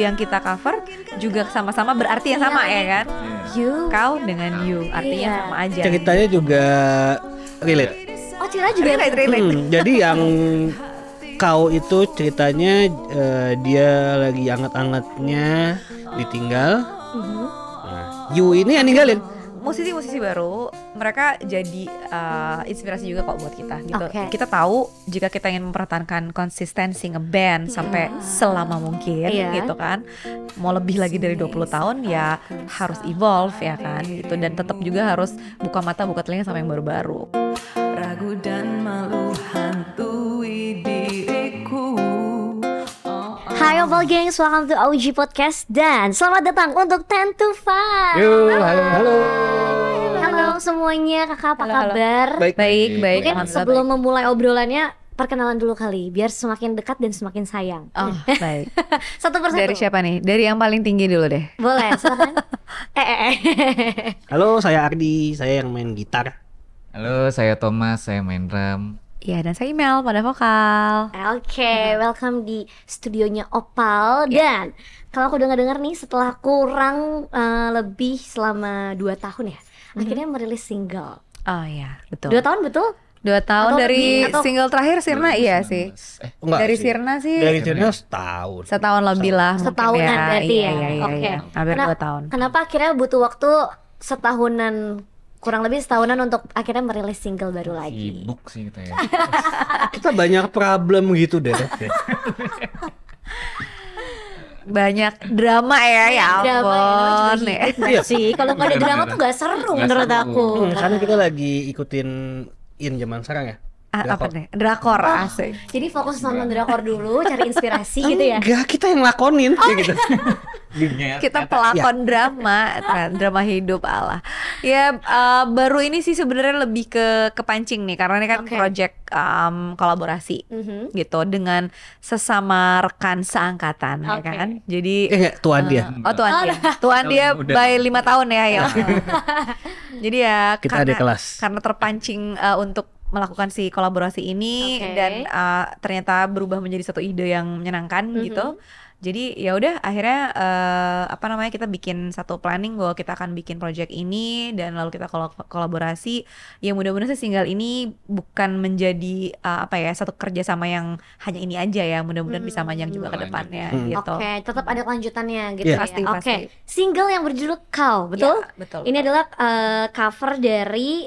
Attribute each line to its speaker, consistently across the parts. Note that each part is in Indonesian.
Speaker 1: yang kita cover juga sama-sama berarti yang sama ya kan?
Speaker 2: You.
Speaker 1: Kau dengan you artinya sama aja.
Speaker 3: Ceritanya juga relate.
Speaker 2: Oh, cerita juga
Speaker 1: relate.
Speaker 3: Jadi yang kau itu ceritanya dia lagi anget-angetnya ditinggal. Nah, you ini yang ninggalin.
Speaker 1: Musisi-musisi baru mereka jadi inspirasi juga kok buat kita gitu.
Speaker 2: Oke.
Speaker 1: Kita tahu jika kita ingin mempertahankan konsistensi ngeband sampai selama mungkin gitu kan. Mau lebih lagi dari 20 tahun ya harus evolve ya kan gitu, dan tetap juga harus buka mata buka telinga sama yang baru-baru. Ragu dan malu hantui diriku.
Speaker 2: Hai Opal Gengs, welcome to OG Podcast dan selamat datang untuk 10 to 5.
Speaker 3: Halo.
Speaker 2: Halo semuanya, kakak apa kabar?
Speaker 1: Baik.
Speaker 2: Mungkin sebelum memulai obrolannya, perkenalan dulu kali, biar semakin dekat dan semakin sayang.
Speaker 1: Oh, baik.
Speaker 2: Satu persatu.
Speaker 1: Dari siapa nih? Dari yang paling tinggi dulu deh.
Speaker 2: Boleh, silakan.
Speaker 3: Halo, saya Ardi, saya yang main gitar.
Speaker 4: Halo, saya Thomas, saya main drum.
Speaker 1: Ya, dan saya Email pada vokal.
Speaker 2: Oke, welcome di studionya Opal. Dan kalau aku dengar-dengar nih, setelah kurang lebih selama 2 tahun ya, akhirnya merilis single.
Speaker 1: Oh iya, betul.
Speaker 2: 2 tahun betul?
Speaker 1: 2 tahun
Speaker 2: Atau
Speaker 1: dari
Speaker 2: lebih, atau-
Speaker 1: single terakhir Sirna, iya sih.
Speaker 3: Enggak
Speaker 1: Dari
Speaker 3: sih.
Speaker 1: Sirna sih
Speaker 3: Dari Sirna setahun.
Speaker 1: setahun lebih lah mungkin
Speaker 2: Setahunan
Speaker 1: ya.
Speaker 2: berarti ya.
Speaker 1: Iya,
Speaker 2: Oke.
Speaker 1: hampir 2 tahun.
Speaker 2: Kenapa akhirnya butuh waktu setahunan, kurang lebih setahunan untuk akhirnya merilis single baru lagi?
Speaker 4: Sibuk sih kita ya.
Speaker 3: Kita banyak problem gitu deh.
Speaker 1: Banyak drama ya
Speaker 2: Drama
Speaker 1: ampun.
Speaker 2: namanya juga hidup sih. Kalau nggak ada drama tuh nggak seru menurut aku.
Speaker 3: Karena kita lagi ikutin zaman sekarang ya.
Speaker 1: Apa nih? Drakor asik.
Speaker 2: Jadi fokus nonton drakor dulu, cari inspirasi gitu ya.
Speaker 3: Enggak, kita yang lakonin kayak gitu.
Speaker 1: Kita pelakon drama hidup Allah. Ya baru ini sih sebenarnya lebih ke kepancing nih, karena ini kan project kolaborasi gitu dengan sesama rekan seangkatan ya kan. Jadi
Speaker 3: Enggak, tuan dia.
Speaker 1: Tuan dia by 5 tahun ya. Jadi ya
Speaker 3: Kita adik kelas.
Speaker 1: karena terpancing untuk melakukan si kolaborasi ini dan ternyata berubah menjadi satu ide yang menyenangkan gitu. Jadi ya udah akhirnya kita bikin satu planning bahwa kita akan bikin project ini dan lalu kita kolaborasi. Ya mudah-mudahan sih single ini bukan menjadi satu kerjasama yang hanya ini aja ya. Mudah-mudahan bisa panjang juga ke depannya gitu.
Speaker 2: Oke, tetap ada kelanjutannya gitu ya.
Speaker 1: Pasti.
Speaker 2: Oke, single yang berjudul Kau, betul?
Speaker 1: Ya, betul.
Speaker 2: Ini adalah cover dari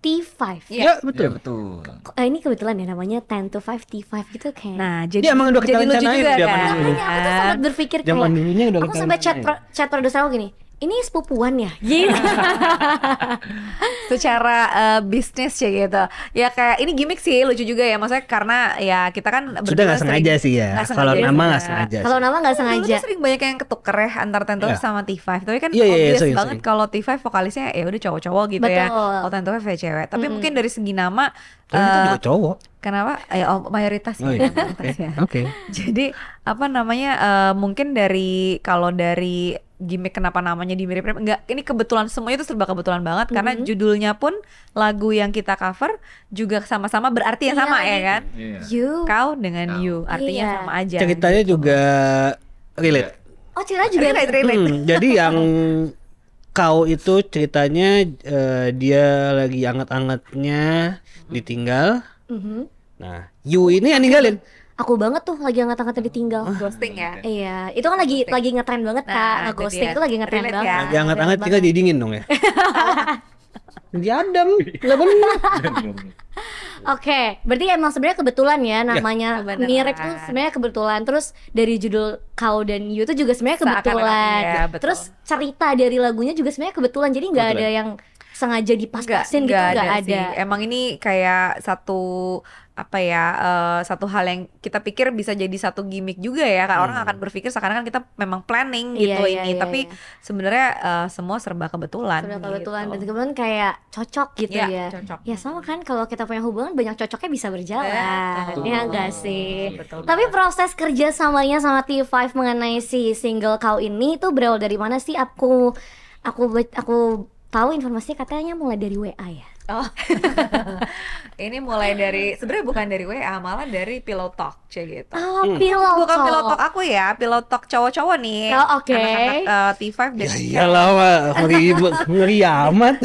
Speaker 2: T5.
Speaker 3: Ya,
Speaker 4: Betul.
Speaker 3: betul.
Speaker 2: Ini kebetulan ya namanya 10 to 5 T5 gitu kayak.
Speaker 1: Nah,
Speaker 3: Dia emang udah kita
Speaker 1: jadi lucu
Speaker 3: rencanain
Speaker 1: juga
Speaker 3: zaman
Speaker 1: kan.
Speaker 3: dulu.
Speaker 2: Makanya aku tuh sempat berpikir
Speaker 3: Zaman
Speaker 2: kayak,
Speaker 3: dulunya udah
Speaker 2: aku
Speaker 3: kita
Speaker 2: sampai
Speaker 3: rencanain.
Speaker 2: chat produser aku gini, ini sepupuan ya? Gitu.
Speaker 1: Secara bisnis ya gitu. Ya kayak ini gimmick sih, lucu juga ya. Maksudnya karena ya kita kan
Speaker 3: Sudah
Speaker 1: berdua
Speaker 3: nggak sengaja sih ya.
Speaker 1: nggak sengaja
Speaker 3: Kalau nama
Speaker 1: juga.
Speaker 3: nggak sengaja.
Speaker 2: Kalau nama nggak
Speaker 1: Dulu
Speaker 2: sengaja.
Speaker 1: tuh sering banyak yang ketuker ya antar Tento
Speaker 3: Iya.
Speaker 1: sama T5. Tapi kan
Speaker 3: Iya,
Speaker 1: obvious
Speaker 3: sering,
Speaker 1: banget
Speaker 3: sering.
Speaker 1: kalau T5 vokalisnya ya udah cowok-cowok gitu ya.
Speaker 2: Betul.
Speaker 1: Kalau Tento ya cewek. Tapi mungkin dari segi nama
Speaker 3: Tapi itu juga cowok.
Speaker 1: kenapa? Mayoritas
Speaker 3: Oh,
Speaker 1: ya.
Speaker 3: iya.
Speaker 1: Mayoritas ya.
Speaker 3: Oke.
Speaker 1: Jadi mungkin kalau dari gimmick kenapa namanya dimirip-mirip, enggak, ini kebetulan, semuanya itu serba kebetulan banget karena judulnya pun lagu yang kita cover juga sama-sama berarti yang sama ya kan.
Speaker 2: You.
Speaker 1: Kau dengan you artinya
Speaker 2: Iya.
Speaker 1: sama aja.
Speaker 3: Ceritanya juga relate.
Speaker 2: Oh, cerita juga.
Speaker 1: relate.
Speaker 3: Jadi yang kau itu ceritanya dia lagi anget-angetnya ditinggal. Nah, you ini yang ninggalin.
Speaker 2: Aku banget tuh lagi angkat-angkatnya ditinggal.
Speaker 1: Ghosting ya.
Speaker 2: Iya, itu kan lagi ngetren banget
Speaker 1: Nah,
Speaker 2: Kak.
Speaker 1: itu
Speaker 2: Ghosting
Speaker 1: dia.
Speaker 2: itu lagi ngetren
Speaker 1: Relate
Speaker 2: banget.
Speaker 1: ya.
Speaker 3: Lagi anget-anget kita didingin dong ya. Diadem, nggak benar.
Speaker 2: Oke, berarti emang sebenarnya kebetulan ya namanya
Speaker 1: kebenaran.
Speaker 2: mirip tuh sebenarnya kebetulan. Terus dari judul Kau dan You itu juga sebenarnya kebetulan.
Speaker 1: Seakan-akan, iya, betul.
Speaker 2: Terus cerita dari lagunya juga sebenarnya kebetulan. Jadi nggak ada yang sengaja dipas-pasin gitu, nggak ada.
Speaker 1: sih. Emang ini kayak satu satu hal yang kita pikir bisa jadi satu gimmick juga ya. Karena orang akan berpikir sekarang kan kita memang planning
Speaker 2: Iya,
Speaker 1: gitu
Speaker 2: iya,
Speaker 1: ini,
Speaker 2: iya,
Speaker 1: tapi
Speaker 2: iya.
Speaker 1: sebenarnya semua serba kebetulan.
Speaker 2: Sudah kebetulan dan
Speaker 1: gitu.
Speaker 2: kebetulan kayak cocok gitu
Speaker 1: Iya,
Speaker 2: ya.
Speaker 1: cocok.
Speaker 2: Ya sama kan kalau kita punya hubungan banyak cocoknya bisa berjalan.
Speaker 1: Betul.
Speaker 2: Ya enggak sih?
Speaker 1: Betul
Speaker 2: Tapi proses kerja samanya sama T5 mengenai si single Kau ini tuh berawal dari mana sih? Aku tahu informasinya katanya mulai dari WA ya.
Speaker 1: Oh. Ini mulai dari sebenarnya bukan dari WA, malah dari Pillow Talk gitu.
Speaker 2: Oh, Pillow
Speaker 1: Bukan
Speaker 2: Talk.
Speaker 1: Pillow Talk aku ya, Pillow Talk cowok-cowok nih.
Speaker 2: Oh, oke.
Speaker 1: Anak-anak T5 dan
Speaker 3: Ya iyalah, Mak. Ngeri amat.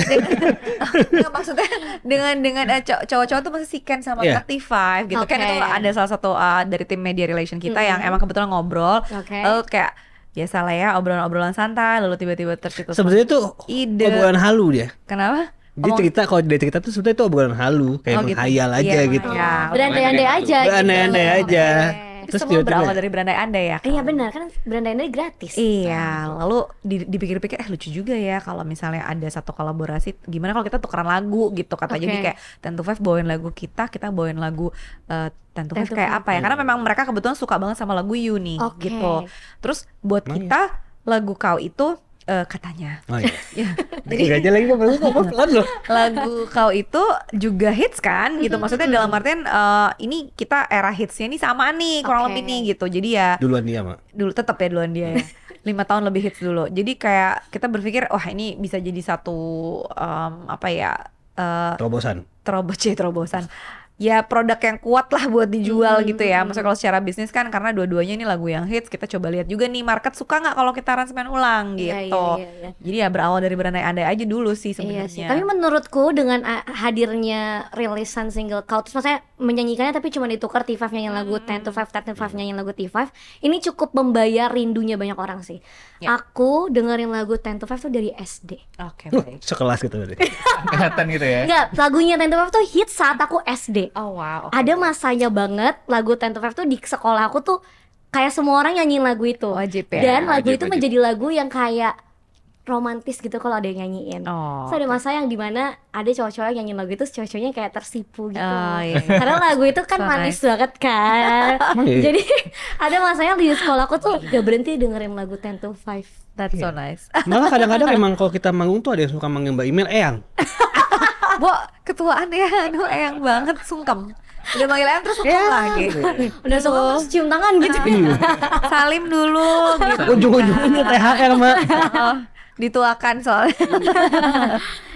Speaker 1: Nggak, maksudnya dengan cowok-cowok tuh masih siken sama
Speaker 3: Iya.
Speaker 1: anak T5 gitu. Kan
Speaker 2: Oke.
Speaker 1: itu ada salah satu dari tim media relation kita yang emang kebetulan ngobrol.
Speaker 2: Oke.
Speaker 1: Lalu kayak biasa lah ya, obrolan-obrolan santai, lalu tiba-tiba tercetus
Speaker 3: Sebenarnya tuh
Speaker 1: ide.
Speaker 3: obrolan halu dia.
Speaker 1: Kenapa?
Speaker 3: Jadi kalau dia cerita tuh sebenarnya itu obrolan halu, kayak
Speaker 1: Oh, gitu.
Speaker 3: menghayal aja
Speaker 1: Iya,
Speaker 3: gitu.
Speaker 1: menghayal.
Speaker 2: Berandai-andai aja gitu.
Speaker 3: Berandai-andai aja.
Speaker 2: Oke.
Speaker 1: Terus
Speaker 3: Terus
Speaker 1: semua berawal
Speaker 3: tiba-tiba
Speaker 1: dari berandai-andai ya.
Speaker 2: Iya benar, kan berandai-andai gratis.
Speaker 1: Iya, lalu dipikir-pikir lucu juga ya kalau misalnya ada satu kolaborasi, gimana kalau kita tukeran lagu gitu kata.
Speaker 2: Oke.
Speaker 1: Jadi kayak 10 to 5 bawain lagu kita bawain lagu 10 to 5
Speaker 2: 10 to
Speaker 1: kayak
Speaker 2: 5.
Speaker 1: apa ya? Karena memang mereka kebetulan suka banget sama lagu You nih
Speaker 2: Oke.
Speaker 1: gitu. Terus buat
Speaker 3: Emang
Speaker 1: kita lagu Kau itu katanya
Speaker 3: Oh iya.
Speaker 1: ya,
Speaker 3: Jadi aja lagi ngomong pelan loh.
Speaker 1: lagu Kau itu juga hits kan gitu. Maksudnya dalam artian ini kita era hitsnya ini sama nih kurang
Speaker 2: Oke.
Speaker 1: lebih nih gitu. Jadi ya
Speaker 3: Duluan dia, Mak.
Speaker 1: dulu tetap ya duluan dia ya 5 tahun lebih hits dulu. Jadi kayak kita berpikir wah ini bisa jadi satu apa ya
Speaker 3: Terobosan.
Speaker 1: terobosan ya, produk yang kuat lah buat dijual gitu ya. Maksudnya kalau secara bisnis kan karena dua-duanya ini lagu yang hits, kita coba lihat juga nih market suka nggak kalau kita aransemen ulang
Speaker 2: Iya,
Speaker 1: gitu.
Speaker 2: iya.
Speaker 1: Jadi ya berawal dari berandai-andai aja dulu sih
Speaker 2: Iya sih.
Speaker 1: sebenarnya.
Speaker 2: Tapi menurutku dengan hadirnya rilisan single Kau, terus maksudnya menyanyikannya tapi cuma ditukar T5 nyanyiin lagu 10 to 5, 10 to 5 nyanyiin lagu T5, ini cukup membayar rindunya banyak orang sih.
Speaker 1: Ya.
Speaker 2: Aku dengerin lagu 10 to 5 tuh dari SD.
Speaker 1: Oke, baik.
Speaker 3: Sekelas gitu tadi.
Speaker 4: Kelihatan gitu ya.
Speaker 2: Enggak, lagunya 10 to 5 tuh hit saat aku SD.
Speaker 1: Oh wow. oke.
Speaker 2: Ada masanya banget lagu 10 to 5 tuh di sekolah aku tuh kayak semua orang nyanyiin lagu itu.
Speaker 1: Wajib ya.
Speaker 2: Dan lagu
Speaker 4: Wajib,
Speaker 2: itu
Speaker 4: wajib.
Speaker 2: menjadi lagu yang kayak romantis gitu kalau ada yang nyanyiin.
Speaker 1: Oh.
Speaker 2: Terus ada masa yang dimana ada cowok-cowok yang nyanyiin lagu itu, cowok-cowoknya kayak tersipu gitu.
Speaker 1: Oh, iya.
Speaker 2: Karena lagu itu kan
Speaker 1: So
Speaker 2: manis
Speaker 1: nice.
Speaker 2: banget kan.
Speaker 3: Iya.
Speaker 2: Jadi ada masanya di sekolah aku tuh gak berhenti dengerin lagu 10 to 5.
Speaker 1: That's so nice.
Speaker 3: Malah kadang-kadang emang kalau kita manggung tuh ada yang suka manggil Mbak Email Eyang.
Speaker 1: Bo, ketuaan ya, aduh eyang banget, sungkem. Udah manggil eyang terus sungkem lagi.
Speaker 2: Udah suka terus cium tangan gitu.
Speaker 1: Salim dulu gitu.
Speaker 3: Ujung-ujungnya THR, Mak.
Speaker 1: Oh, dituakan soalnya.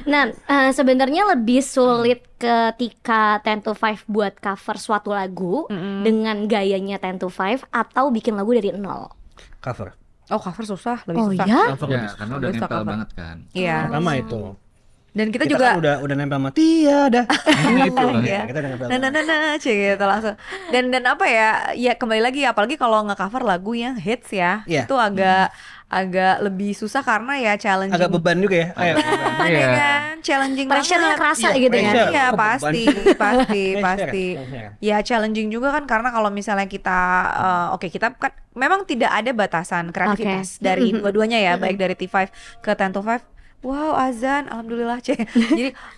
Speaker 2: Nah, sebenarnya lebih sulit ketika 10 to 5 buat cover suatu lagu dengan gayanya 10 to 5 atau bikin lagu dari nol.
Speaker 3: Cover.
Speaker 1: Oh, cover susah, lebih
Speaker 2: Oh
Speaker 1: susah.
Speaker 2: ya?
Speaker 3: Cover
Speaker 4: Ya,
Speaker 3: lebih
Speaker 4: karena udah
Speaker 1: Bisa
Speaker 4: nempel
Speaker 1: cover.
Speaker 4: banget kan.
Speaker 1: Iya.
Speaker 3: lama itu.
Speaker 1: Dan kita
Speaker 3: Kita
Speaker 1: juga
Speaker 3: kan udah nempel sama tiada.
Speaker 4: Gitu.
Speaker 1: Iya.
Speaker 3: Kita udah nempel.
Speaker 1: nah cek gitu langsung. Dan apa ya? Ya kembali lagi apalagi kalau nge-cover lagu yang hits ya.
Speaker 3: Iya.
Speaker 1: Itu agak lebih susah karena ya challenging.
Speaker 3: Agak beban juga ya. Ayo.
Speaker 1: Beban,
Speaker 4: Iya.
Speaker 1: ya kan? Challenging
Speaker 2: Pressure-nya
Speaker 1: banget.
Speaker 2: kerasa
Speaker 3: Iya,
Speaker 2: gitu ya.
Speaker 3: pressure.
Speaker 1: Iya
Speaker 3: Oh,
Speaker 1: pasti,
Speaker 3: beban.
Speaker 1: pasti,
Speaker 3: Pressure,
Speaker 1: pasti.
Speaker 3: pressure.
Speaker 1: Ya challenging juga kan karena kalau misalnya kita, oke kita kan memang tidak ada batasan kreativitas
Speaker 2: Oke.
Speaker 1: dari dua-duanya ya, baik dari T5 ke 10 to 5. Wow, azan, alhamdulillah cek.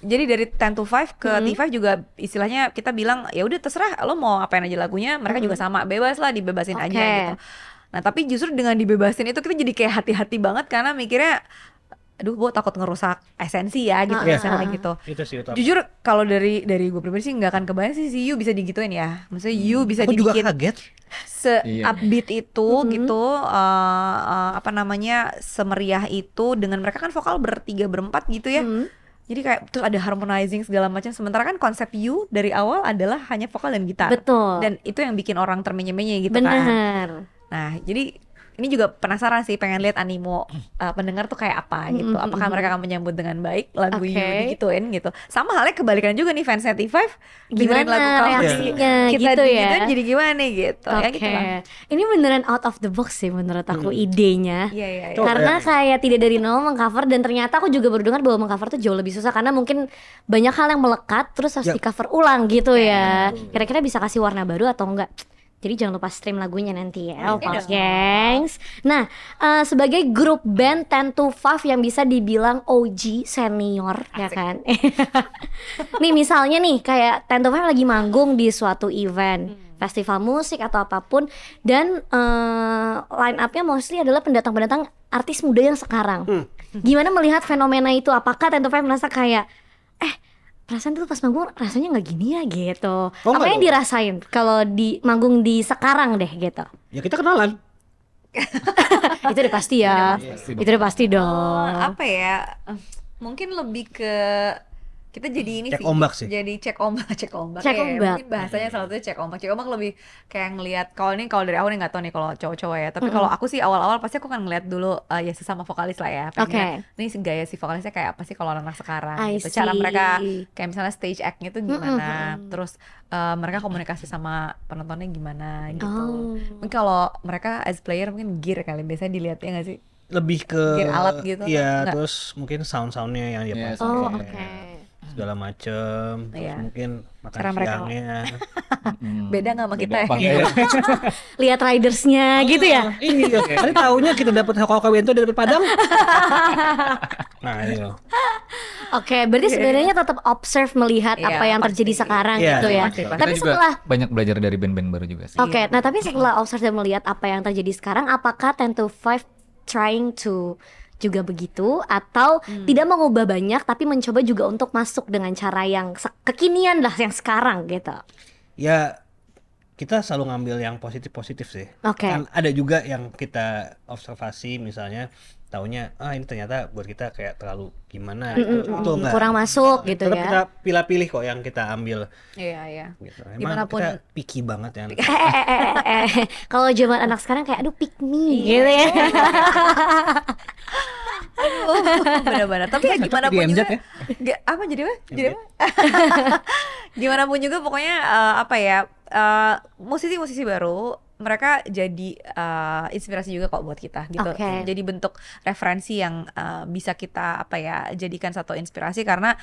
Speaker 1: Jadi dari 10 to 5 ke T5 juga istilahnya kita bilang ya udah terserah lo mau apain aja lagunya, mereka juga sama, bebas lah dibebasin aja
Speaker 2: Oke.
Speaker 1: gitu. Nah tapi justru dengan dibebasin itu kita jadi kayak hati-hati banget karena mikirnya, aduh gue takut ngerusak esensi ya gitu misalnya gitu.
Speaker 3: Itu sih utama.
Speaker 1: Jujur kalau dari gue pribadi sih nggak akan kebayang sih si You bisa digituin ya. Maksudnya You bisa
Speaker 3: Aku juga
Speaker 1: dibikin
Speaker 3: kaget.
Speaker 4: Iya.
Speaker 1: se-upbeat itu gitu, apa namanya, semeriah itu dengan mereka kan vokal bertiga berempat gitu ya. Jadi kayak terus ada harmonizing segala macam. Sementara kan konsep You dari awal adalah hanya vokal dan gitar.
Speaker 2: Betul.
Speaker 1: Dan itu yang bikin orang termenye-menye gitu kan.
Speaker 2: Bener.
Speaker 1: Nah, jadi ini juga penasaran sih, pengen lihat animo pendengar tuh kayak apa gitu. Apakah mereka akan menyambut dengan baik lagu
Speaker 2: Oke.
Speaker 1: You digituin gitu. Sama halnya kebalikan juga nih fansnya T5 dengerin
Speaker 2: Gimana
Speaker 1: lagu kamu
Speaker 2: reaksinya
Speaker 1: kita
Speaker 2: gitu ya?
Speaker 1: digituin jadi gimana nih gitu.
Speaker 2: Oke.
Speaker 1: Ya gitu lah.
Speaker 2: Ini beneran out of the box sih menurut aku idenya.
Speaker 1: Iya, iya, iya.
Speaker 3: Tuh,
Speaker 2: Karena kayak tidak dari nol mengcover, dan ternyata aku juga baru dengar bahwa mengcover tuh jauh lebih susah karena mungkin banyak hal yang melekat terus harus
Speaker 3: Yap.
Speaker 2: di cover ulang gitu ya. Kira-kira bisa kasih warna baru atau enggak? Jadi jangan lupa stream lagunya nanti ya, Opals Gengs. Nah, sebagai grup band 10 to 5 yang bisa dibilang OG senior, ya kan? Nih misalnya nih kayak 10 to 5 lagi manggung di suatu event, festival musik atau apapun, dan line up-nya mostly adalah pendatang-pendatang artis muda yang sekarang. Gimana melihat fenomena itu? Apakah 10 to 5 merasa kayak perasaan tuh pas manggung rasanya nggak gini ya gitu. Apa
Speaker 3: nggak
Speaker 2: yang
Speaker 3: dong.
Speaker 2: dirasain kalau di manggung di sekarang deh gitu?
Speaker 3: Ya kita kenalan.
Speaker 2: Itu udah pasti ya. Itu udah pasti dong.
Speaker 1: Apa ya? Mungkin lebih ke Kita jadi ini
Speaker 3: Cek
Speaker 1: sih,
Speaker 3: ombak sih.
Speaker 1: jadi cek ombak.
Speaker 2: Cek
Speaker 1: Ya,
Speaker 2: ombak.
Speaker 1: mungkin bahasanya salah satunya cek ombak. Cek ombak lebih kayak ngelihat, kalau dari aku nih nggak tahu nih kalau cowok-cowok ya, tapi kalau aku sih awal-awal pasti aku kan ngeliat dulu ya sesama vokalis lah ya, pengen lihat, ini gaya si vokalisnya kayak apa sih kalau anak sekarang
Speaker 2: I
Speaker 1: gitu, cara mereka
Speaker 2: see.
Speaker 1: kayak misalnya stage act-nya tuh gimana, terus mereka komunikasi sama penontonnya gimana gitu.
Speaker 2: Oh.
Speaker 1: Mungkin kalau mereka as player mungkin gear kali biasanya dilihatnya nggak sih?
Speaker 3: Lebih ke
Speaker 1: Gear alat gitu,
Speaker 3: iya,
Speaker 1: enggak?
Speaker 3: terus mungkin sound-soundnya yang dia
Speaker 4: Yes.
Speaker 3: pakai.
Speaker 2: Oh, oke.
Speaker 3: Segala macem, terus
Speaker 1: Iya.
Speaker 3: mungkin makan
Speaker 1: Cara mereka
Speaker 3: siangnya.
Speaker 1: Beda nggak sama kita
Speaker 4: Beda
Speaker 1: ya?
Speaker 4: apa enggak ya?
Speaker 2: Lihat ridersnya gitu ya.
Speaker 3: Iya, tadi taunya kita dapat Hoka Bento dari Padang. Nah, iya.
Speaker 2: Oke, berarti sebenarnya tetap observe melihat
Speaker 1: Iya,
Speaker 2: apa yang terjadi
Speaker 1: pasti.
Speaker 2: sekarang
Speaker 3: Iya,
Speaker 2: gitu ya.
Speaker 1: pasti.
Speaker 2: Tapi
Speaker 4: Kita juga
Speaker 2: setelah
Speaker 4: banyak belajar dari band-band baru juga sih.
Speaker 2: Oke, nah tapi setelah observe dan melihat apa yang terjadi sekarang, apakah 10 to 5 trying to juga begitu atau tidak mengubah banyak tapi mencoba juga untuk masuk dengan cara yang kekinian lah yang sekarang gitu.
Speaker 3: Ya, kita selalu ngambil yang positif-positif sih.
Speaker 2: Oke.
Speaker 3: Kan ada juga yang kita observasi, misalnya taunya ini ternyata buat kita kayak terlalu gimana itu enggak.
Speaker 2: Kurang masuk gitu
Speaker 3: Tetap
Speaker 2: ya.
Speaker 3: kita pilih-pilih kok yang kita ambil
Speaker 1: Iya.
Speaker 3: gitu.
Speaker 1: Gimana
Speaker 3: Emang kita picky banget ya.
Speaker 2: Kalau zaman anak sekarang kayak aduh pick me gitu ya.
Speaker 1: Benar-benar. Tapi ya gimana
Speaker 4: Cocok
Speaker 1: pun
Speaker 4: di MZ
Speaker 1: juga,
Speaker 4: ya?
Speaker 1: apa jadi apa? Jadi apa? Gimana pun juga pokoknya apa ya, musisi-musisi baru mereka jadi inspirasi juga kok buat kita gitu.
Speaker 2: Oke.
Speaker 1: Jadi bentuk referensi yang bisa kita apa ya jadikan satu inspirasi, karena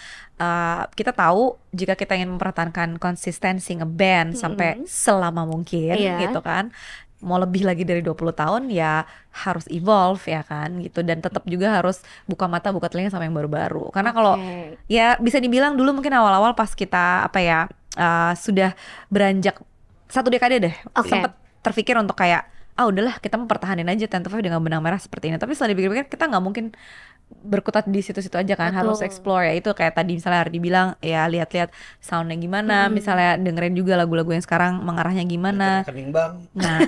Speaker 1: kita tahu jika kita ingin mempertahankan konsistensi ngeband sampai selama mungkin
Speaker 2: Iya.
Speaker 1: gitu kan. Mau lebih lagi dari 20 tahun ya harus evolve ya kan gitu, dan tetap juga harus buka mata buka telinga sama yang baru-baru, karena kalau
Speaker 2: Oke.
Speaker 1: ya bisa dibilang dulu mungkin awal-awal pas kita apa ya sudah beranjak 1 dekade deh,
Speaker 2: Oke.
Speaker 1: sempat terpikir untuk kayak udahlah kita mempertahanin aja 10 to 5 dengan benang merah seperti ini, tapi setelah dipikir-pikir kita nggak mungkin berkutat di situ-situ aja kan,
Speaker 2: Betul.
Speaker 1: harus explore ya, itu kayak tadi misalnya Ardi bilang ya lihat-lihat soundnya gimana, misalnya dengerin juga lagu-lagu yang sekarang mengarahnya gimana.
Speaker 3: Rekening bank.
Speaker 1: Nah,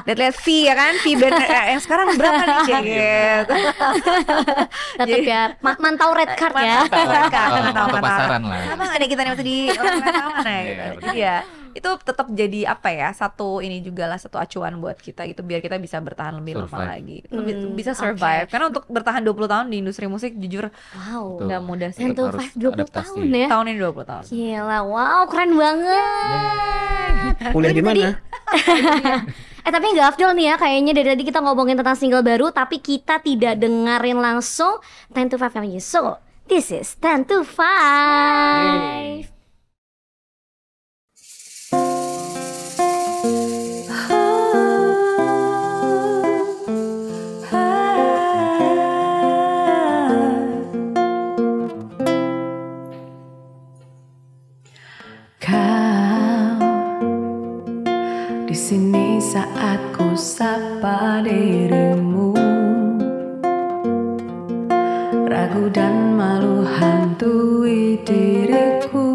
Speaker 1: lihat-lihat fee ya kan, fee band yang sekarang berapa nih cek gitu.
Speaker 2: Tetap ya mantau red card ya.
Speaker 4: Mantau pasaran lah.
Speaker 1: Kenapa nggak ada kita nih masih di orang mana
Speaker 4: Iya,
Speaker 1: gitu.
Speaker 4: betul.
Speaker 1: Jadi ya itu tetap jadi apa ya, satu ini juga lah, satu acuan buat kita gitu, biar kita bisa bertahan lebih lama
Speaker 4: Survive.
Speaker 1: lagi, lebih bisa survive. Karena untuk bertahan 20 tahun di industri musik jujur
Speaker 2: Wow.
Speaker 4: Betul.
Speaker 1: nggak mudah sih.
Speaker 2: 10 to
Speaker 4: Harus
Speaker 2: 5 20
Speaker 4: adaptasi.
Speaker 2: tahun ya.
Speaker 1: Tahun ini 20 tahun.
Speaker 2: Gila, wow keren banget.
Speaker 3: Kuliah di mana?
Speaker 2: Tapi nggak Afdol nih ya, kayaknya dari tadi kita ngomongin tentang single baru tapi kita tidak dengerin langsung 10 to 5 yang you. So, this is 10 to 5.
Speaker 5: Kau di sini saat ku sapa dirimu, ragu dan malu hantui diriku.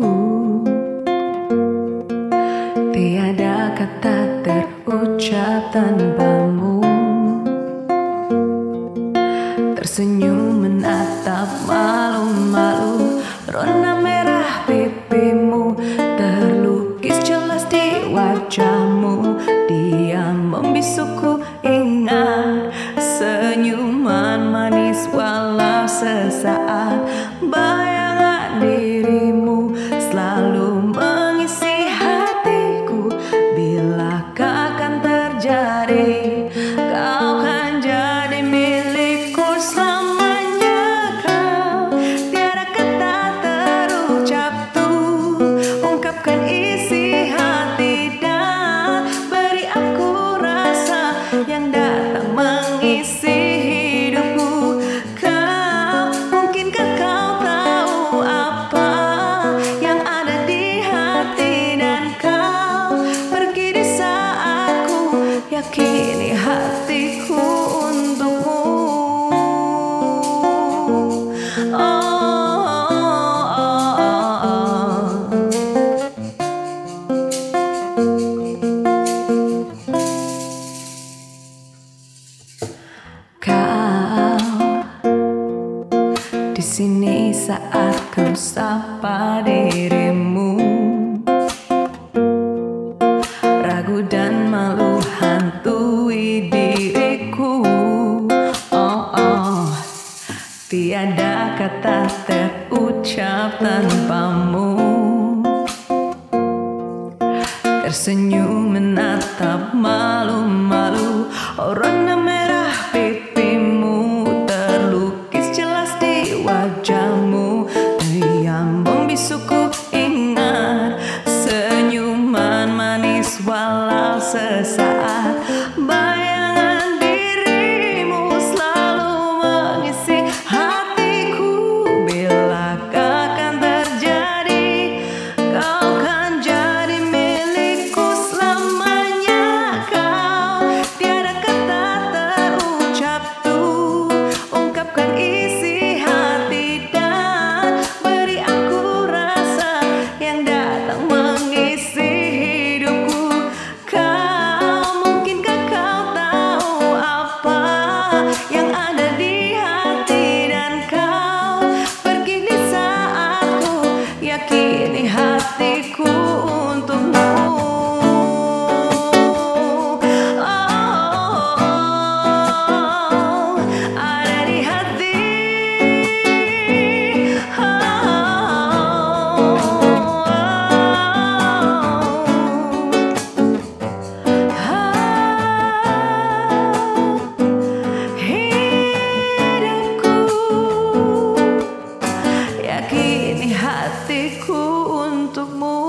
Speaker 5: Tiada kata terucap tanpamu, tersenyum menatap malu-malu. Rona merah pipimu terlukis jelas di wajahmu. Dia membisuku, ingat senyuman manis walau sesaat. Bayangan dirimu selalu mengisi hatiku. Bilakah akan terjadi, kau kan jadi milikku selamanya. Kau tiada kata terucap tuh ungkapkan isi hati dan beri aku rasa yang datang mengisi hidupku. Kau mungkinkah kau di sini saat ku sapa dirimu. Ragu dan malu hantui diriku. Tiada kata terucap tanpamu. Tersenyum menatap malu-malu, warna merah pipimu terlukis jelas di wajahmu. Yang membisuku ingat senyuman manis walau sesaat. Bayangan dirimu selalu mengisi hatiku. Bila akan terjadi, kau kan jadi milikku selamanya. Kau tiada kata terucap tuh, ungkapkan isi hati dan beri aku rasa yang datang mengisi hidupku. Mungkinkah kau tahu apa yang ada di hati, dan kau pergi di saat ku yakini hatiku untukmu. Ada di hati. Hidupku yakini hatiku untukmu.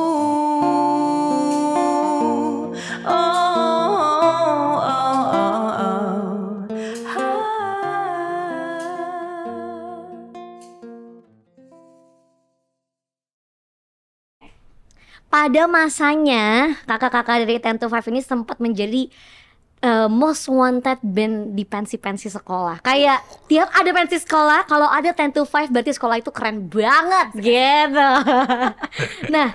Speaker 2: Pada masanya kakak-kakak dari 10 to 5 ini sempat menjadi most wanted band di pensi-pensi sekolah. Kayak tiap ada pensi sekolah, kalau ada 10 to 5 berarti sekolah itu keren banget gitu. Nah,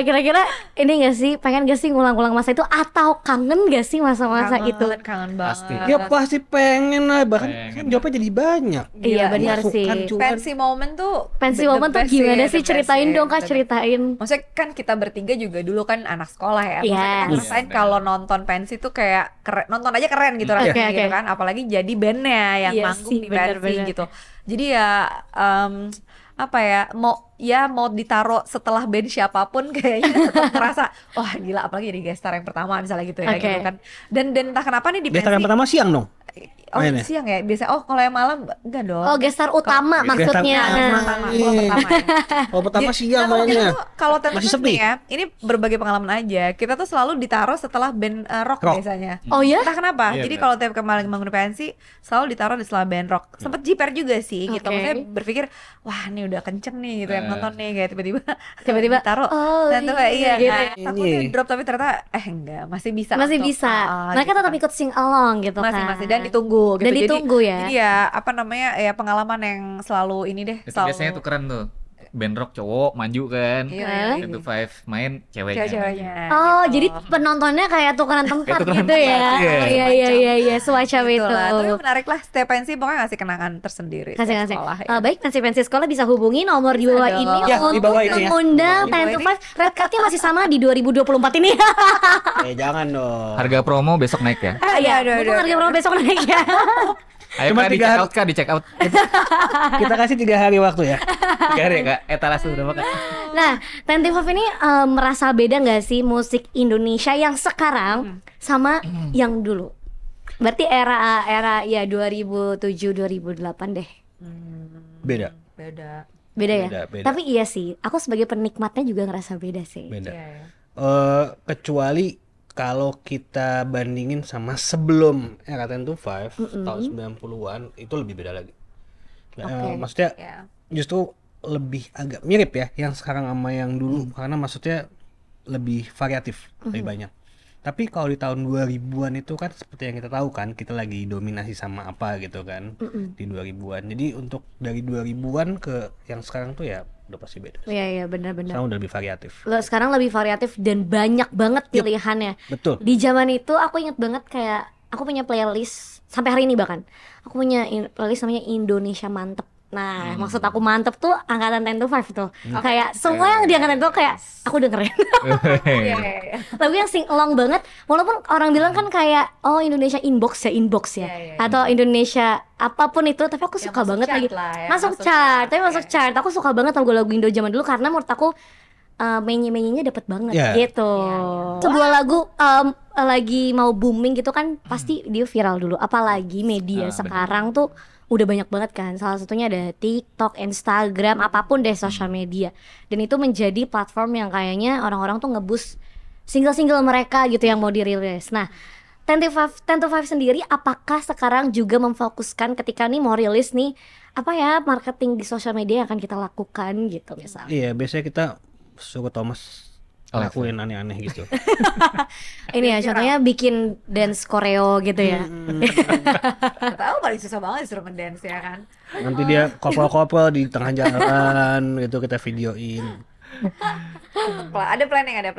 Speaker 2: kira-kira ini gak sih, pengen gak sih ngulang-ulang masa itu, atau kangen gak sih masa-masa itu?
Speaker 1: Kangen banget.
Speaker 4: Pasti.
Speaker 3: Ya pasti pengen lah, bahkan
Speaker 4: Pengen.
Speaker 3: kan jawabnya jadi banyak.
Speaker 2: Iya benar sih.
Speaker 3: Masukan, cuan.
Speaker 1: Pensi momen tuh
Speaker 2: Pensi
Speaker 1: the
Speaker 2: momen tuh
Speaker 1: best
Speaker 2: gimana
Speaker 1: the
Speaker 2: sih?
Speaker 1: best
Speaker 2: Ceritain
Speaker 1: sih,
Speaker 2: dong Kak,
Speaker 1: the best.
Speaker 2: ceritain.
Speaker 1: Maksudnya kan kita bertiga juga dulu kan anak sekolah ya.
Speaker 2: Yes.
Speaker 1: Maksudnya kita ngerasain kalau nonton pensi tuh kayak keren, nonton aja keren gitu rasanya
Speaker 2: Oke,
Speaker 1: gitu
Speaker 2: oke.
Speaker 1: kan. Apalagi jadi bandnya yang
Speaker 2: Iya
Speaker 1: manggung
Speaker 2: sih,
Speaker 1: di pensi
Speaker 2: benar-benar.
Speaker 1: gitu. Jadi ya apa ya, mau ditaruh setelah band siapapun kayaknya tetap ngerasa wah gila, apalagi jadi guest star yang pertama misalnya gitu ya
Speaker 2: Oke.
Speaker 1: gitu kan. Dan entah kenapa nih di
Speaker 3: Gestar yang
Speaker 1: pensi
Speaker 3: pertama siang dong.
Speaker 1: oh
Speaker 3: mainnya.
Speaker 1: siang ya biasa. Oh kalau yang malam enggak dong.
Speaker 2: Oh, gestar utama
Speaker 3: Gestar
Speaker 2: maksudnya.
Speaker 1: pertama gua pertama ya.
Speaker 3: Oh pertama siang
Speaker 1: Nah,
Speaker 3: mainnya.
Speaker 1: kalau
Speaker 3: Masih
Speaker 1: tentu
Speaker 3: sepi?
Speaker 1: nih ya, ini berbagi pengalaman aja. Kita tuh selalu ditaruh setelah band rock
Speaker 3: Rock.
Speaker 1: biasanya.
Speaker 2: Oh ya?
Speaker 1: Entah kenapa.
Speaker 4: Iya,
Speaker 1: Jadi
Speaker 4: benar.
Speaker 1: kalau tiap kemarin bangun pensi selalu ditaruh di setelah band rock. Sempet jiper juga sih gitu.
Speaker 2: Oke.
Speaker 1: Maksudnya berpikir, wah ini udah kenceng nih gitu yang nonton nih, kayak tiba-tiba
Speaker 2: Taruh. Oh,
Speaker 1: dan tuh kayak iya
Speaker 2: gitu.
Speaker 1: kan. Takutnya
Speaker 3: Ini.
Speaker 1: drop tapi ternyata enggak, masih bisa.
Speaker 2: Masih
Speaker 1: untuk,
Speaker 2: bisa. Mereka
Speaker 1: gitu
Speaker 2: tetap
Speaker 1: kan.
Speaker 2: ikut sing along gitu kan.
Speaker 1: Masih dan ditunggu gitu.
Speaker 2: Dan ditunggu ya.
Speaker 1: Jadi ya apa namanya ya pengalaman yang selalu ini deh,
Speaker 4: Itu
Speaker 1: selalu
Speaker 4: biasanya tuh keren tuh. Band rock cowok maju kan.
Speaker 1: Iya,
Speaker 4: Ten to 5 main ceweknya.
Speaker 1: cewek-ceweknya.
Speaker 2: Oh,
Speaker 1: gitu.
Speaker 2: jadi penontonnya kayak tukeran tempat
Speaker 4: tukeran
Speaker 2: gitu ya.
Speaker 4: tempat, iya.
Speaker 2: Oh, iya semacam itu.
Speaker 1: Itulah. Tapi menarik lah, setiap pensi pokoknya ngasih kenangan tersendiri. setiap
Speaker 2: Kasih.
Speaker 1: sekolah, ya.
Speaker 2: Baik, pensi-pensi sekolah bisa hubungi nomor di bawah
Speaker 1: dong.
Speaker 2: ini
Speaker 3: Ya, di
Speaker 2: untuk
Speaker 3: bawah ini ya.
Speaker 2: mengundang
Speaker 1: Di bawah
Speaker 2: 10 to
Speaker 1: ini.
Speaker 2: 5. Red card-nya masih sama di 2024 ini.
Speaker 3: Jangan dong.
Speaker 4: Harga promo besok naik ya.
Speaker 2: Iya,
Speaker 1: aduh,
Speaker 2: mumpung harga promo besok naik ya.
Speaker 4: Ayo
Speaker 3: Cuma
Speaker 4: Kak, di
Speaker 3: 3
Speaker 4: check
Speaker 3: hari.
Speaker 4: out Kak, di check out.
Speaker 3: Kita kasih 3 hari waktu ya.
Speaker 4: 3 hari ya Kak. Etalase berapa Kak?
Speaker 2: Nah, 10 to 5 ini merasa beda nggak sih musik Indonesia yang sekarang sama yang dulu? Berarti era ya 2007 2008 deh.
Speaker 3: Beda.
Speaker 1: Beda.
Speaker 2: Beda ya?
Speaker 3: Beda.
Speaker 2: Tapi iya sih, aku sebagai penikmatnya juga ngerasa beda sih.
Speaker 3: Beda.
Speaker 1: Iya, ya.
Speaker 3: Kecuali kalau kita bandingin sama sebelum era 10 to 5 tahun 90-an itu lebih beda lagi.
Speaker 2: Oke.
Speaker 3: Maksudnya
Speaker 1: Ya.
Speaker 3: justru lebih agak mirip ya yang sekarang sama yang dulu karena maksudnya lebih variatif, lebih banyak. Tapi kalau di tahun 2000-an itu kan seperti yang kita tahu kan, kita lagi dominasi sama apa gitu kan di 2000-an. Jadi untuk dari 2000-an ke yang sekarang tuh ya udah pasti beda.
Speaker 2: Iya benar-benar.
Speaker 3: Sekarang udah lebih variatif.
Speaker 2: Sekarang lebih variatif dan banyak banget pilihannya.
Speaker 3: Betul.
Speaker 2: Di zaman itu aku inget banget kayak aku punya playlist sampai hari ini bahkan. Aku punya playlist namanya Indonesia Mantep. Nah, maksud aku mantep tuh angkatan 10 to 5 tuh. Kayak semua yang di angkatan itu kayak aku dengerin.
Speaker 1: Iya.
Speaker 2: Lagu yang sing along banget. Walaupun orang bilang kan kayak oh Indonesia inbox ya.
Speaker 1: Iya.
Speaker 2: Atau Indonesia apapun itu, tapi aku
Speaker 1: Yang
Speaker 2: suka
Speaker 1: masuk
Speaker 2: banget
Speaker 1: chart
Speaker 2: lagi.
Speaker 1: lah ya,
Speaker 2: Masuk
Speaker 1: masuk
Speaker 2: chart,
Speaker 1: chart,
Speaker 2: tapi masuk
Speaker 1: ya.
Speaker 2: chart. Aku suka banget lagu-lagu Indo zaman dulu karena menurut aku menye-menyenya dapet banget
Speaker 3: Iya.
Speaker 2: gitu. Sebuah lagu lagi mau booming gitu kan pasti dia viral dulu. Apalagi media sekarang tuh udah banyak banget kan. Salah satunya ada TikTok, Instagram, apapun deh sosial media. Dan itu menjadi platform yang kayaknya orang-orang tuh nge-boost single-single mereka gitu yang mau dirilis. Nah, 10 to 5 sendiri apakah sekarang juga memfokuskan ketika nih mau rilis nih apa ya marketing di sosial media yang akan kita lakukan gitu misalnya.
Speaker 3: Iya, biasanya kita suruh Thomas
Speaker 4: Live,
Speaker 3: lakuin aneh-aneh gitu.
Speaker 2: Ini ya contohnya bikin dance koreo gitu ya.
Speaker 1: Gak tahu paling susah banget disuruh ngedance ya kan.
Speaker 3: Nanti dia kopel-kopel di tengah jalan gitu kita videoin.
Speaker 1: Ada planning, ada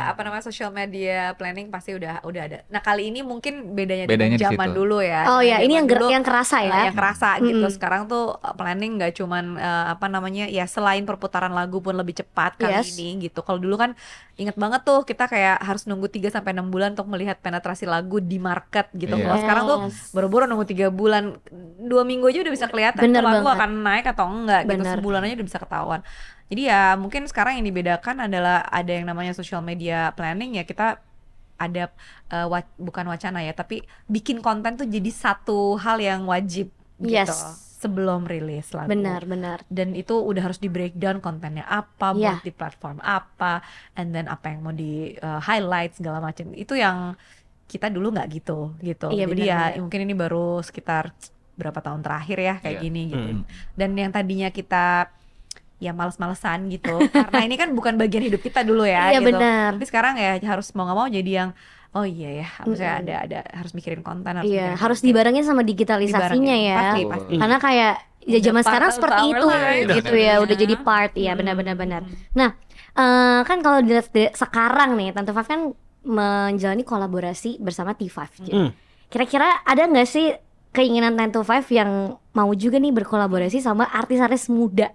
Speaker 1: apa namanya social media planning pasti udah ada. Nah kali ini mungkin bedanya
Speaker 4: Bedanya di
Speaker 1: dengan zaman
Speaker 4: situ.
Speaker 1: dulu ya.
Speaker 2: Oh ya, ini
Speaker 1: Zaman dulu,
Speaker 2: yang kerasa ya.
Speaker 1: yang kerasa gitu. Sekarang tuh planning nggak cuman apa namanya ya selain perputaran lagu pun lebih cepat kali
Speaker 2: Yes.
Speaker 1: ini gitu. Kalau dulu kan inget banget tuh kita kayak harus nunggu 3 sampai 6 bulan untuk melihat penetrasi lagu di market gitu.
Speaker 4: Iya.
Speaker 1: Kalau sekarang tuh
Speaker 2: Yes.
Speaker 1: boro-boro nunggu 3 bulan, 2 minggu aja udah bisa kelihatan
Speaker 2: Bener
Speaker 1: tuh lagu
Speaker 2: banget.
Speaker 1: akan naik atau enggak gitu.
Speaker 2: Bener.
Speaker 1: Sebulan aja udah bisa ketahuan. Jadi ya mungkin sekarang yang dibedakan adalah ada yang namanya social media planning ya kita ada bukan wacana ya tapi bikin konten tuh jadi satu hal yang wajib gitu
Speaker 2: Yes.
Speaker 1: sebelum rilis lagu.
Speaker 2: Benar.
Speaker 1: Dan itu udah harus di breakdown kontennya apa
Speaker 2: Iya.
Speaker 1: buat di platform apa and then apa yang mau di highlight segala macam. Itu yang kita dulu nggak gitu.
Speaker 2: Iya,
Speaker 1: Jadi ya
Speaker 2: benar-benar.
Speaker 1: mungkin ini baru sekitar berapa tahun terakhir ya kayak
Speaker 4: Iya.
Speaker 1: gini gitu. Dan yang tadinya kita ya males-malesan gitu karena ini kan bukan bagian hidup kita dulu ya
Speaker 2: Iya,
Speaker 1: gitu.
Speaker 2: benar.
Speaker 1: Tapi sekarang ya harus mau nggak mau jadi yang oh iya ya harusnya ada harus mikirin konten harus
Speaker 2: Iya,
Speaker 1: mikirin
Speaker 2: harus
Speaker 1: konten.
Speaker 2: dibarengin sama digitalisasinya
Speaker 1: Dibarengin.
Speaker 2: ya.
Speaker 1: Pasti.
Speaker 2: Karena kayak ya
Speaker 1: Udah
Speaker 2: zaman
Speaker 1: part
Speaker 2: sekarang
Speaker 1: of
Speaker 2: seperti
Speaker 1: our
Speaker 2: itu
Speaker 1: life.
Speaker 2: gitu ya, udah jadi part ya benar-benar benar. Nah, kan kalau dilihat sekarang nih Tante Five kan menjalani kolaborasi bersama T5. Gitu. Kira-kira ada nggak sih keinginan 10 to 5 yang mau juga nih berkolaborasi sama artis-artis muda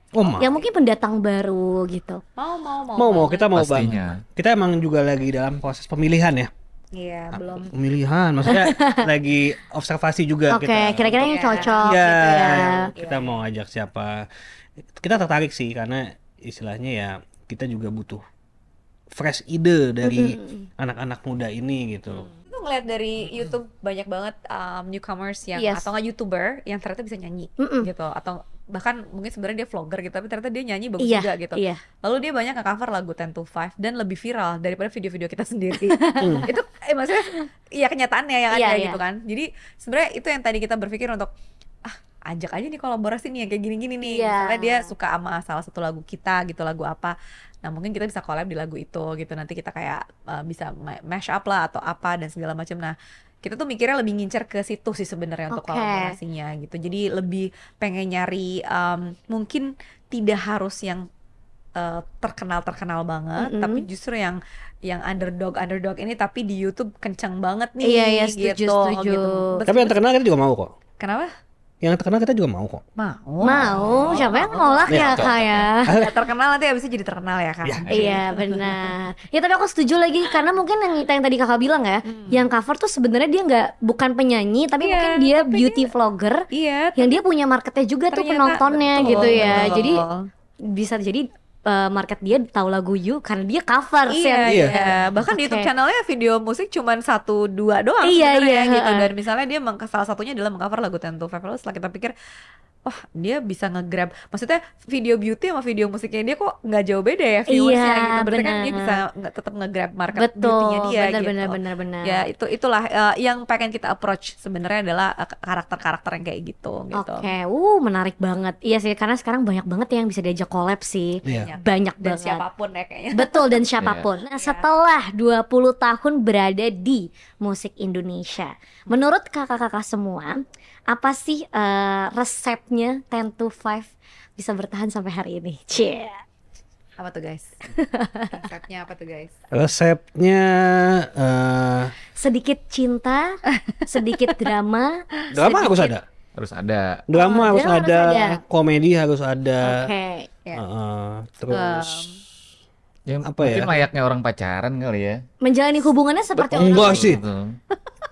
Speaker 3: Oh, mau.
Speaker 2: yang mungkin pendatang baru gitu?
Speaker 3: Mau kita mau
Speaker 4: Pastinya.
Speaker 3: banget. Kita emang juga lagi dalam proses pemilihan ya.
Speaker 1: Iya belum.
Speaker 3: Pemilihan maksudnya lagi observasi juga
Speaker 2: Oke,
Speaker 3: kita.
Speaker 2: kira-kira yang
Speaker 1: Iya.
Speaker 2: cocok
Speaker 3: Ya,
Speaker 2: gitu ya.
Speaker 3: kita mau ajak siapa? Kita tertarik sih karena istilahnya ya kita juga butuh fresh ide dari anak-anak muda ini gitu.
Speaker 1: Itu ngeliat dari YouTube banyak banget newcomers yang
Speaker 2: Yes.
Speaker 1: atau nggak YouTuber yang ternyata bisa nyanyi gitu atau bahkan mungkin sebenarnya dia vlogger gitu tapi ternyata dia nyanyi bagus
Speaker 2: Iya,
Speaker 1: juga gitu.
Speaker 2: iya.
Speaker 1: Lalu dia banyak nge-cover lagu 10 to 5 dan lebih viral daripada video-video kita sendiri. Itu maksudnya ya kenyataannya yang ada
Speaker 2: Iya,
Speaker 1: gitu
Speaker 2: iya.
Speaker 1: kan. Jadi sebenarnya itu yang tadi kita berpikir untuk ajak aja nih kolaborasi nih yang kayak gini-gini nih.
Speaker 2: Iya.
Speaker 1: Misalnya dia suka sama salah satu lagu kita gitu, lagu apa. Nah, mungkin kita bisa collab di lagu itu gitu. Nanti kita kayak bisa mash up lah atau apa dan segala macam. Nah, kita tuh mikirnya lebih ngincer ke situ sih sebenarnya untuk
Speaker 2: Oke.
Speaker 1: kolaborasinya gitu. Jadi lebih pengen nyari mungkin tidak harus yang terkenal banget, tapi justru yang underdog ini tapi di YouTube kencang banget nih.
Speaker 2: Iya, iya, setuju,
Speaker 1: gitu,
Speaker 2: setuju.
Speaker 1: gitu.
Speaker 3: Tapi yang terkenal kita juga mau kok.
Speaker 1: Kenapa?
Speaker 3: Yang terkenal kita juga mau kok.
Speaker 2: Mau, siapa yang nolak ya Kak ya?
Speaker 1: Ya, terkenal nanti abisnya jadi terkenal ya kan.
Speaker 2: Iya benar. Ya tapi aku setuju lagi karena mungkin yang tadi kakak bilang ya, yang cover tuh sebenarnya dia bukan penyanyi tapi
Speaker 1: Iya,
Speaker 2: mungkin dia
Speaker 1: tapi
Speaker 2: beauty vlogger
Speaker 1: Iya.
Speaker 2: yang dia punya marketnya juga tuh
Speaker 1: Ternyata,
Speaker 2: penontonnya
Speaker 1: betul,
Speaker 2: gitu ya.
Speaker 1: betul.
Speaker 2: Jadi bisa jadi market dia tahu lagu You karena dia cover
Speaker 1: Iya,
Speaker 2: ya.
Speaker 1: iya. Bahkan di
Speaker 2: Oke.
Speaker 1: YouTube channelnya video musik cuman 1-2 doang
Speaker 2: Iya,
Speaker 1: sebenarnya
Speaker 2: iya,
Speaker 1: gitu.
Speaker 2: heeh.
Speaker 1: Dan misalnya dia salah satunya adalah mengcover lagu 10 to 5. Lalu setelah kita pikir, wah dia bisa nge-grab. Maksudnya video beauty sama video musiknya dia kok nggak jauh beda ya viewersnya
Speaker 2: Iya,
Speaker 1: gitu. Berarti kan dia
Speaker 2: benar.
Speaker 1: bisa tetap nge-grab market
Speaker 2: Betul,
Speaker 1: beauty-nya dia
Speaker 2: benar,
Speaker 1: gitu.
Speaker 2: benar.
Speaker 1: Ya itulah yang pengen kita approach sebenarnya adalah karakter-karakter yang kayak gitu.
Speaker 2: Oke, menarik banget. Iya sih, karena sekarang banyak banget yang bisa diajak collab sih.
Speaker 3: Iya.
Speaker 2: Banyak
Speaker 1: Dan
Speaker 2: banget.
Speaker 1: siapapun ya kayaknya.
Speaker 2: Betul, dan siapapun. Nah, setelah 20 tahun berada di musik Indonesia, menurut kakak-kakak semua, apa sih resepnya 10 to 5 bisa bertahan sampai hari ini? Cie.
Speaker 1: Apa tuh guys? Resepnya apa tuh guys?
Speaker 3: Resepnya
Speaker 2: Sedikit cinta, sedikit drama,
Speaker 3: drama harus ada.
Speaker 4: Terus ada
Speaker 3: Drama harus
Speaker 2: drama harus
Speaker 3: ada,
Speaker 2: ada.
Speaker 3: komedi harus ada.
Speaker 2: Oke.
Speaker 1: Ya.
Speaker 3: Terus
Speaker 4: ya,
Speaker 3: apa
Speaker 4: mungkin
Speaker 3: ya?
Speaker 4: layaknya orang pacaran kali ya.
Speaker 2: Menjalani hubungannya seperti
Speaker 3: Enggak
Speaker 2: orang
Speaker 3: sih.
Speaker 4: Gitu.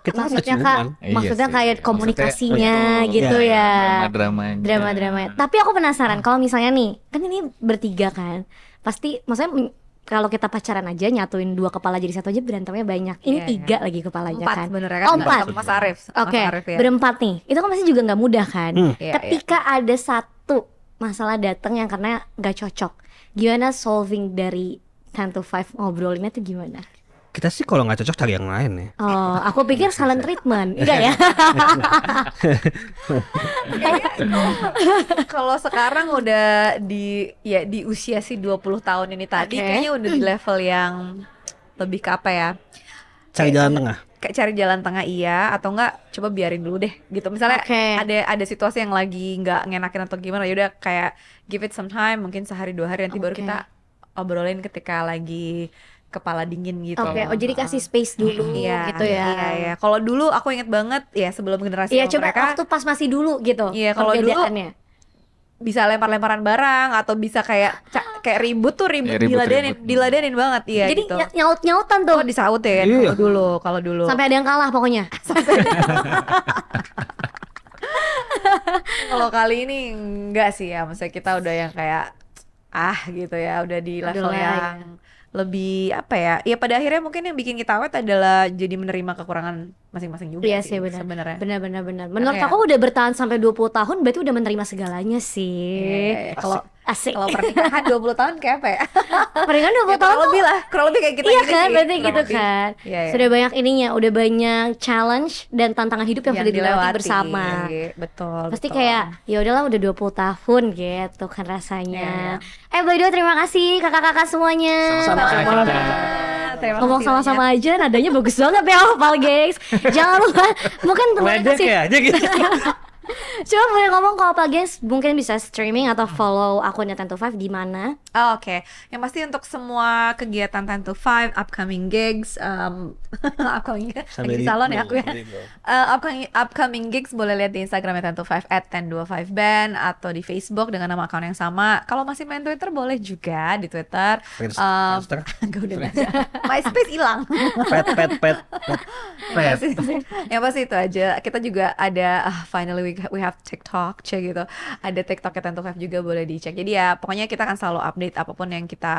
Speaker 3: Kita kan
Speaker 2: maksudnya
Speaker 3: ciuman.
Speaker 2: Kak, maksudnya
Speaker 4: Iya
Speaker 2: kayak
Speaker 4: sih.
Speaker 2: komunikasinya
Speaker 4: Maksudnya,
Speaker 2: gitu
Speaker 3: iya,
Speaker 2: ya.
Speaker 4: Drama-dramanya.
Speaker 2: Drama-dramanya. Tapi aku penasaran kalau misalnya nih, kan ini bertiga kan. Pasti maksudnya kalau kita pacaran aja nyatuin dua kepala jadi satu aja berantemnya banyak. Ini
Speaker 1: Iya,
Speaker 2: tiga lagi kepalanya
Speaker 1: 4
Speaker 2: kan.
Speaker 1: sebenarnya kan.
Speaker 2: Oh, 4.
Speaker 1: Mas Arif.
Speaker 2: Oke,
Speaker 1: Mas Arif ya.
Speaker 2: berempat nih. Itu kan pasti juga nggak mudah kan.
Speaker 1: Iya,
Speaker 2: Ketika ada satu masalah datang yang karena nggak cocok, gimana solving dari 10 to 5 ngobrolinnya tuh gimana?
Speaker 3: Kita sih kalau nggak cocok cari yang lain ya.
Speaker 2: Oh, aku pikir silent treatment. Enggak ya?
Speaker 1: Kalau sekarang udah di usia si 20 tahun ini tadi
Speaker 2: Oke.
Speaker 1: kayaknya udah di level yang lebih ke apa ya?
Speaker 3: Cari jalan tengah.
Speaker 1: Kayak cari jalan tengah iya atau enggak coba biarin dulu deh gitu. Misalnya
Speaker 2: Oke.
Speaker 1: ada situasi yang lagi nggak ngenakin atau gimana ya udah kayak give it some time, mungkin sehari 2 hari nanti baru
Speaker 2: Oke.
Speaker 1: kita obrolin ketika lagi kepala dingin gitu.
Speaker 2: Oke, oh jadi kasih space dulu
Speaker 1: Iya,
Speaker 2: gitu ya.
Speaker 1: Iya, iya. Kalau dulu aku inget banget ya sebelum generasi
Speaker 2: Iya,
Speaker 1: sama
Speaker 2: coba
Speaker 1: mereka
Speaker 2: waktu pas masih dulu gitu.
Speaker 1: Iya, kalau dulu
Speaker 2: perbedaannya.
Speaker 1: bisa lempar-lemparan barang atau bisa kayak kayak ribut tuh
Speaker 4: Ya, ribut,
Speaker 1: diladenin,
Speaker 4: ribut.
Speaker 1: diladenin banget iya
Speaker 2: Jadi
Speaker 1: gitu.
Speaker 2: nyaut-nyautan tuh.
Speaker 1: Oh disaut ya kan
Speaker 3: Iya.
Speaker 1: kalau dulu.
Speaker 2: Sampai ada yang kalah pokoknya.
Speaker 1: Kalau kali ini enggak sih ya, maksudnya kita udah yang kayak gitu ya, udah di level
Speaker 2: Udah lah,
Speaker 1: yang lebih apa ya? Ya pada akhirnya mungkin yang bikin kita awet adalah jadi menerima kekurangan masing-masing juga
Speaker 2: Iya sih benar.
Speaker 1: sebenarnya.
Speaker 2: Benar. Menurut
Speaker 1: Karena
Speaker 2: aku udah bertahan sampai 20 tahun berarti udah menerima segalanya sih.
Speaker 1: Iya. Kalau
Speaker 2: Asik.
Speaker 1: kalau pernikahan 20 tahun kayak apa ya?
Speaker 2: Pernikahan 20
Speaker 1: Ya,
Speaker 2: tahun
Speaker 1: kurang
Speaker 2: tuh
Speaker 1: lebih lah, kurang lebih kayak kita
Speaker 2: iya
Speaker 1: gini
Speaker 2: kan,
Speaker 1: sih,
Speaker 2: berarti
Speaker 1: kurang
Speaker 2: gitu
Speaker 1: lebih.
Speaker 2: kan.
Speaker 1: Iya, iya.
Speaker 2: Sudah banyak ininya, udah banyak challenge dan tantangan hidup yang sudah dilewati bersama.
Speaker 1: Betul.
Speaker 2: Pasti
Speaker 1: betul.
Speaker 2: kayak ya udahlah udah 20 tahun gitu kan rasanya.
Speaker 1: Iya,
Speaker 2: By the way terima kasih kakak-kakak semuanya.
Speaker 4: Sama-sama.
Speaker 1: Terima
Speaker 2: Ngomong
Speaker 1: kasih
Speaker 2: sama-sama aja nadanya bagus banget ya Opal gengs. Jangan lupa mungkin boleh
Speaker 3: Ledek
Speaker 2: kasih
Speaker 3: ya aja gitu.
Speaker 2: coba boleh ngomong ke Opal gengs mungkin bisa streaming atau follow akunnya 10 to 5 di mana?
Speaker 1: Oh, oke. Yang pasti untuk semua kegiatan 10 to 5, upcoming gigs, upcoming lagi di salon ya aku ya. Upcoming gigs boleh lihat di Instagramnya 10 to 5 @1025band atau di Facebook dengan nama akun yang sama. Kalau masih main Twitter boleh juga di Twitter.
Speaker 3: Friendster.
Speaker 1: Enggak udah nggak ada. MySpace hilang.
Speaker 3: Pet.
Speaker 1: Yang pasti itu aja. Kita juga ada finally we have TikTok gitu. Ada TikToknya 10 to 5 juga boleh dicek. Jadi ya pokoknya kita akan selalu update apapun yang kita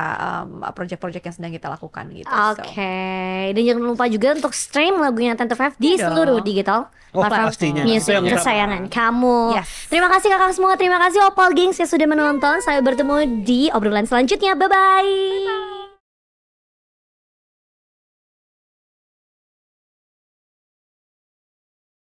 Speaker 1: project-project yang sedang kita lakukan gitu.
Speaker 2: Oke, dan jangan lupa juga untuk stream lagunya 10 to 5 di
Speaker 1: Iya dong.
Speaker 2: seluruh digital
Speaker 3: Oh,
Speaker 2: platform
Speaker 3: pastinya.
Speaker 2: music
Speaker 3: Itu yang utama.
Speaker 2: kesayangan kamu.
Speaker 1: Yes.
Speaker 2: Terima kasih kakak semua, terima kasih Opal gengs yang sudah menonton. Saya bertemu di obrolan selanjutnya. Bye bye.